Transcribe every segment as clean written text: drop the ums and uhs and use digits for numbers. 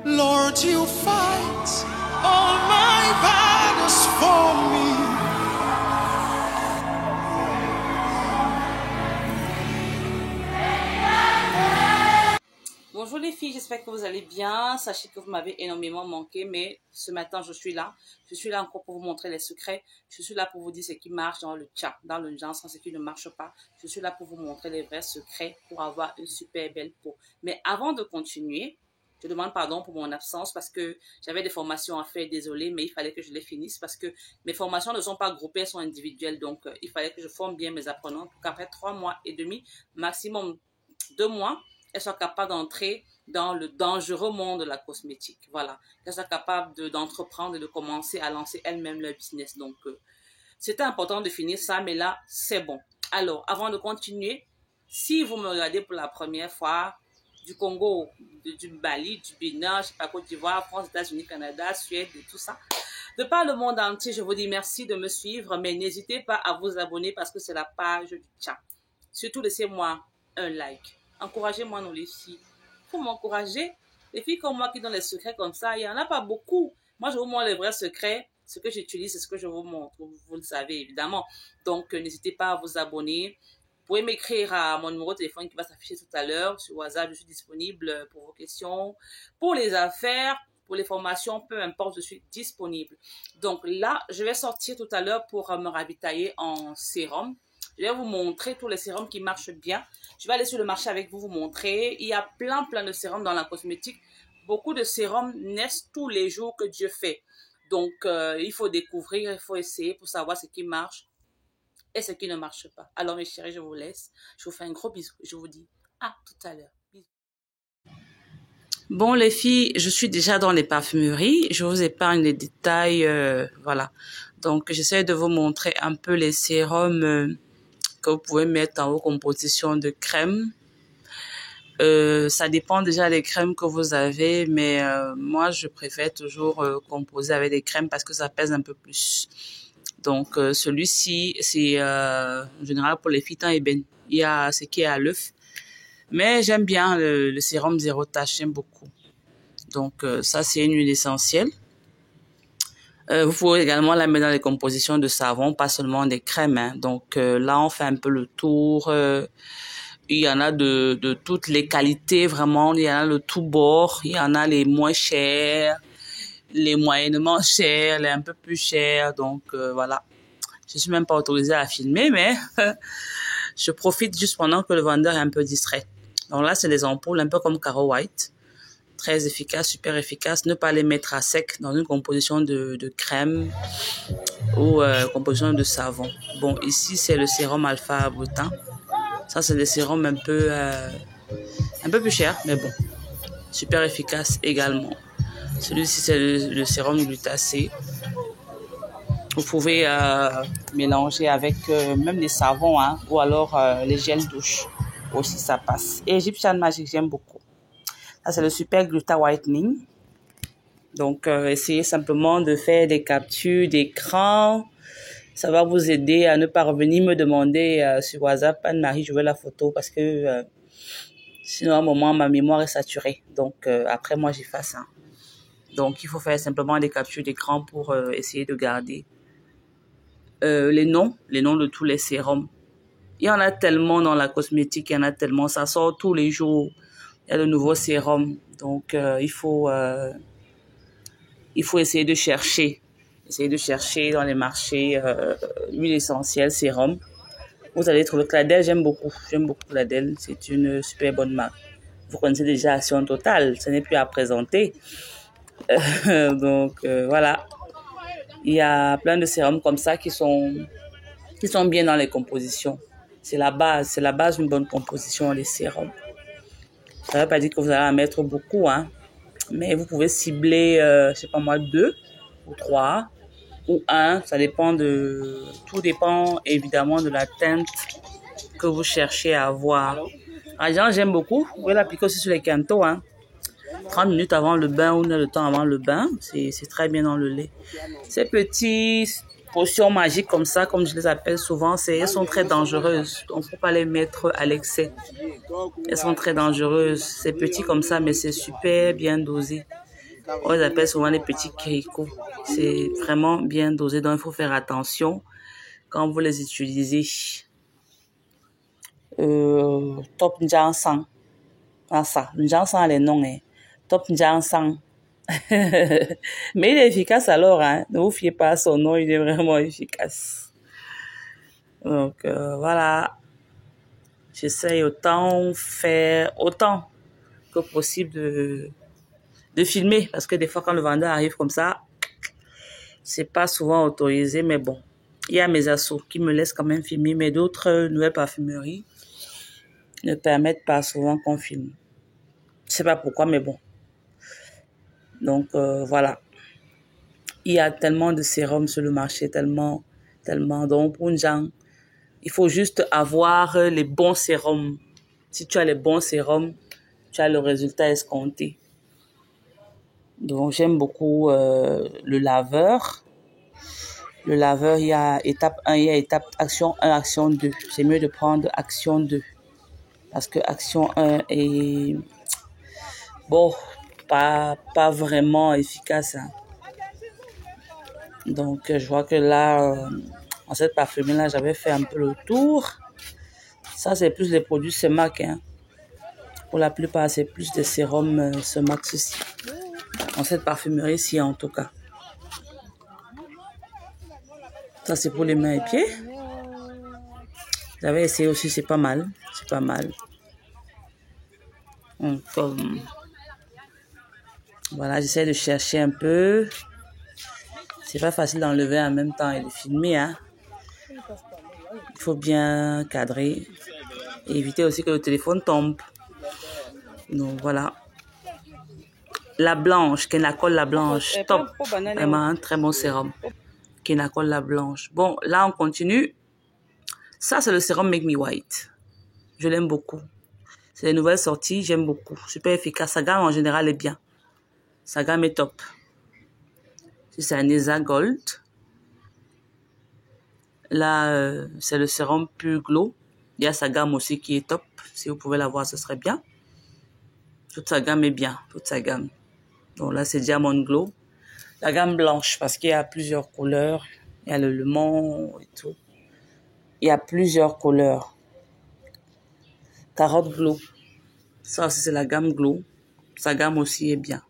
Lord, you fight all my battles for me. Bonjour les filles, j'espère que vous allez bien. Sachez que vous m'avez énormément manqué, mais ce matin, je suis là. Je suis là encore pour vous montrer les secrets. Je suis là pour vous dire ce qui marche dans le chat, dans le genre, ce qui ne marche pas. Je suis là pour vous montrer les vrais secrets pour avoir une super belle peau. Mais avant de continuer, je demande pardon pour mon absence parce que j'avais des formations à faire, désolée, mais il fallait que je les finisse parce que mes formations ne sont pas groupées, elles sont individuelles. Donc, il fallait que je forme bien mes apprenants pour qu'après 3 mois et demi, maximum 2 mois, elles soient capables d'entrer dans le dangereux monde de la cosmétique. Voilà. Qu'elles soient capables d'entreprendre et de commencer à lancer elles-mêmes leur business. Donc, c'était important de finir ça, mais là, c'est bon. Alors, avant de continuer, si vous me regardez pour la première fois, du Congo, du Bali, du Bénin, je sais pas, Côte d'Ivoire, France, États-Unis, Canada, Suède et tout ça, de par le monde entier, je vous dis merci de me suivre, mais n'hésitez pas à vous abonner parce que c'est la page du chat. Surtout, laissez-moi un like. Encouragez-moi, nous les filles. Il faut m'encourager. Les filles comme moi qui donnent les secrets comme ça, il n'y en a pas beaucoup. Moi, je vous montre les vrais secrets. Ce que j'utilise, c'est ce que je vous montre. Vous le savez, évidemment. Donc, n'hésitez pas à vous abonner. Vous pouvez m'écrire à mon numéro de téléphone qui va s'afficher tout à l'heure. Sur WhatsApp, je suis disponible pour vos questions. Pour les affaires, pour les formations, peu importe, je suis disponible. Donc là, je vais sortir tout à l'heure pour me ravitailler en sérum. Je vais vous montrer tous les sérums qui marchent bien. Je vais aller sur le marché avec vous, vous montrer. Il y a plein de sérums dans la cosmétique. Beaucoup de sérums naissent tous les jours que Dieu fait. Donc, il faut découvrir, il faut essayer pour savoir ce qui marche et ce qui ne marche pas. Alors, mes chéris, je vous laisse. Je vous fais un gros bisou. Je vous dis à tout à l'heure. Bon, les filles, je suis déjà dans les parfumeries. Je vous épargne les détails. Voilà. Donc, j'essaie de vous montrer un peu les sérums que vous pouvez mettre en vos compositions de crème. Ça dépend déjà des crèmes que vous avez, mais moi, je préfère toujours composer avec des crèmes parce que ça pèse un peu plus. Donc, celui-ci, c'est en général pour les filles teint ébène. Il y a ce qui est à l'œuf. Mais j'aime bien le sérum zéro tache, j'aime beaucoup. Donc, ça, c'est une huile essentielle. Vous pouvez également la mettre dans les compositions de savon, pas seulement des crèmes. Hein. Donc, là, on fait un peu le tour. Il y en a de toutes les qualités, vraiment. Il y en a le tout bord. Il y en a les moins chers, les moyennement chers, les un peu plus chers. Donc, voilà. Je suis même pas autorisée à filmer, mais je profite juste pendant que le vendeur est un peu distrait. Donc là, c'est les ampoules, un peu comme Caro White. Très efficace, super efficace. Ne pas les mettre à sec dans une composition de crème ou composition de savon. Bon, ici, c'est le sérum alpha butin. Ça, c'est des sérums un peu plus chers, mais bon, super efficace également. Celui-ci, c'est le sérum glutacé. Vous pouvez mélanger avec même les savons, hein, ou alors les gels douche. Aussi, ça passe. Et Egyptian Magic, j'aime beaucoup. Ça, c'est le super gluta whitening. Donc, essayez simplement de faire des captures d'écran. Ça va vous aider à ne pas revenir me demander sur WhatsApp, Anne-Marie, je veux la photo parce que sinon, à un moment, ma mémoire est saturée. Donc, après, moi, j'efface. Hein. Donc, il faut faire simplement des captures d'écran pour essayer de garder les noms de tous les sérums. Il y en a tellement dans la cosmétique, il y en a tellement, ça sort tous les jours. Il y a de nouveaux sérums. Donc, il faut essayer de chercher. Essayez de chercher dans les marchés huile essentielle, sérum. Vous allez trouver Cladel, j'aime beaucoup Cladel. C'est une super bonne marque. Vous connaissez déjà Action Totale, ce n'est plus à présenter. Donc, voilà. Il y a plein de sérums comme ça qui sont bien dans les compositions. C'est la base d'une bonne composition, les sérums. Ça ne veut pas dire que vous allez en mettre beaucoup, hein. Mais vous pouvez cibler, je sais pas moi, 2 ou 3 ou 1. Tout dépend évidemment de la teinte que vous cherchez à avoir. Argent, j'aime beaucoup. Vous pouvez l'appliquer aussi sur les cantos, hein. 30 minutes avant le bain ou le temps avant le bain. C'est très bien dans le lait. Ces petites potions magiques comme ça, comme je les appelle souvent, elles sont très dangereuses. Donc, faut pas les mettre à l'excès. Elles sont très dangereuses. C'est petit comme ça, mais c'est super bien dosé. On les appelle souvent les petits kirikou. C'est vraiment bien dosé, donc il faut faire attention quand vous les utilisez. Top Njansang. Ah ça, Njansang les noms, hein. Top Njansang. Mais il est efficace alors, hein. Ne vous fiez pas à son nom, il est vraiment efficace. Donc voilà. J'essaye autant que possible de filmer, parce que des fois quand le vendeur arrive comme ça, c'est pas souvent autorisé, mais bon, il y a mes assos qui me laissent quand même filmer, mais d'autres nouvelles parfumeries ne permettent pas souvent qu'on filme. Je sais pas pourquoi, mais bon. Donc voilà, il y a tellement de sérums sur le marché, tellement. Donc pour une gens, il faut juste avoir les bons sérums. Si tu as les bons sérums, tu as le résultat escompté. Donc, j'aime beaucoup le laveur. Le laveur, il y a étape 1, il y a étape action 1, action 2. C'est mieux de prendre action 2. Parce que action 1 est, bon, pas vraiment efficace. Hein. Donc, je vois que là, en cette parfumerie-là, j'avais fait un peu le tour. Ça, c'est plus les produits Semac. Hein. Pour la plupart, c'est plus des sérums Semac ceci. Dans cette parfumerie-ci, en tout cas. Ça, c'est pour les mains et pieds. J'avais essayé aussi, c'est pas mal. C'est pas mal. Donc, voilà, j'essaie de chercher un peu. C'est pas facile d'enlever en même temps et de filmer. Hein. Il faut bien cadrer. Et éviter aussi que le téléphone tombe. Donc, voilà. La blanche, Kenacol la blanche. Top. Vraiment un très bon sérum. Kenacol la blanche. Bon, là, on continue. Ça, c'est le sérum Make Me White. Je l'aime beaucoup. C'est les nouvelles sorties, j'aime beaucoup. Super efficace. Sa gamme, en général, est bien. Sa gamme est top. C'est un Nesa Gold. Là, c'est le sérum Pure Glow. Il y a sa gamme aussi qui est top. Si vous pouvez la voir, ce serait bien. Toute sa gamme est bien. Toute sa gamme. Donc là, c'est Diamond Glow. La gamme blanche, parce qu'il y a plusieurs couleurs. Il y a le lemon et tout. Il y a plusieurs couleurs. Carotte Glow. Ça aussi, c'est la gamme Glow. Sa gamme aussi est bien.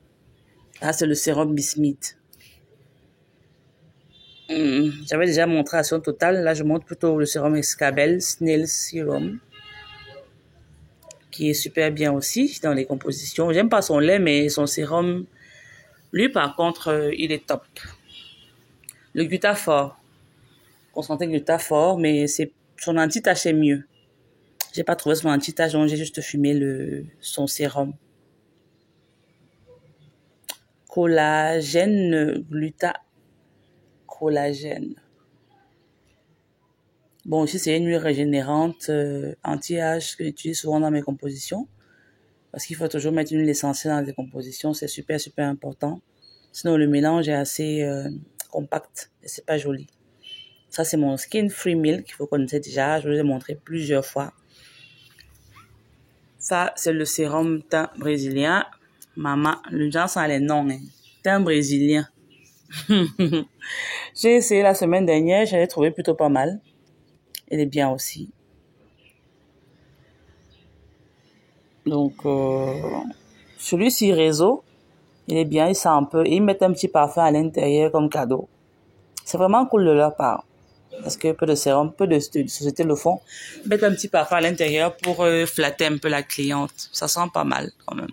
Là, c'est le sérum Bismuth. J'avais déjà montré Action Totale. Là, je montre plutôt le sérum Escabel Snail Serum, qui est super bien aussi dans les compositions. J'aime pas son lait, mais son sérum, lui, par contre, il est top. Le Gutafort. Concentré Gutafort, mais son anti-tache est mieux. J'ai pas trouvé son anti-tache, donc j'ai juste fumé son sérum. Collagène collagène. Bon, ici, c'est une huile régénérante anti-âge que j'utilise souvent dans mes compositions. Parce qu'il faut toujours mettre une huile essentielle dans les compositions. C'est super, super important. Sinon, le mélange est assez compact et c'est pas joli. Ça, c'est mon Skin Free Milk qu'il faut connaître déjà. Je vous ai montré plusieurs fois. Ça, c'est le sérum teint brésilien. Maman, le gens sont les noms. Hein. Teint brésilien. J'ai essayé la semaine dernière. Je l'ai trouvé plutôt pas mal. Il est bien aussi. Donc, celui-ci, réseau, il est bien. Il sent un peu. Ils mettent un petit parfum à l'intérieur comme cadeau. C'est vraiment cool de leur part. Parce que peu de sérum, peu de sociétés le font. Ils mettent un petit parfum à l'intérieur pour flatter un peu la cliente. Ça sent pas mal quand même.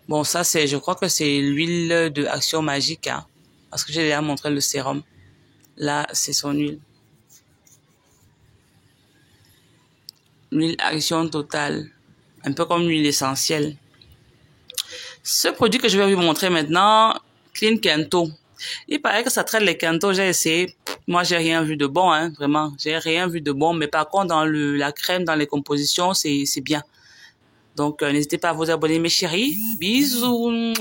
Bon, ça, je crois que c'est l'huile de Action Magique. Hein, parce que j'ai déjà montré le sérum. Là, c'est son huile. L'huile Action Totale. Un peu comme l'huile essentielle. Ce produit que je vais vous montrer maintenant, Clean Kento. Il paraît que ça traite les Kento. J'ai essayé. Moi, j'ai rien vu de bon, hein, vraiment. J'ai rien vu de bon. Mais par contre, dans la crème, dans les compositions, c'est bien. Donc, n'hésitez pas à vous abonner, mes chéris. Bisous.